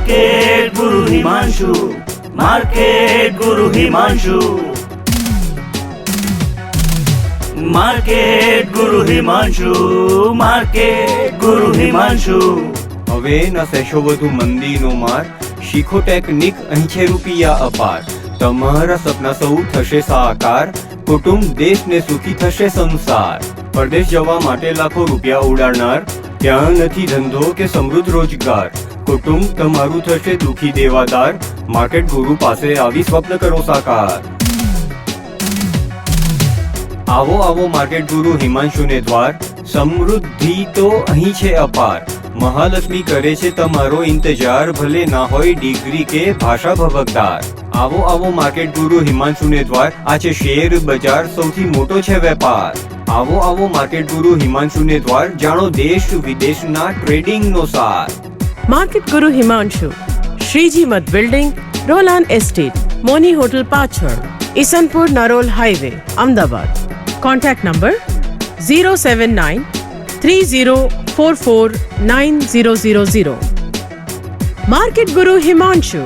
Market गुरु Himanshu, market गुरु Himanshu, market गुरु Himanshu, market गुरु हिमांशु। હવે ન સેશો વધુ મંદીનો માર, શીખો ટેકનિક, અહીં છે રૂપિયા અપાર। તમારા સપના સૌ થશે સાકાર, કુટુંબ દેશને સુખી થશે સંસાર। પરદેશ જવા માટે લાખો રૂપિયા ઉડાડનાર, ત્યાં નથી ધંધો કે સમૃદ્ધ રોજગાર। કુટુંબ તમારું થશે દુખી દેવાદાર, માર્કેટ ગુરુ પાસે આવી સ્વપ્ન કરો સાકાર। આવો આવો માર્કેટ ગુરુ હિમાંશુને દ્વાર, સમૃદ્ધિ તો અહીં છે અપાર। મહાલક્ષ્મી કરે છે તમારો ઇંતજાર, ભલે ના હોય ડિગ્રી કે ભાષા ભવકદાર। આવો આવો માર્કેટ ગુરુ હિમાંશુને દ્વાર, આ છે શેર બજાર સૌથી મોટો છે વેપાર। આવો આવો માર્કેટ ગુરુ હિમાંશુને દ્વાર, જાણો દેશ વિદેશના ટ્રેડિંગનો સાર। માર્કેટ ગુરુ હિમાંશુ, શ્રીજી મત બિલ્ડિંગ, રોલાન એસ્ટેટ, મોની હોટલ પાછળ, Isanpur Narol highway, Ahmedabad. Contact number 07930449000। Market Guru Himanshu.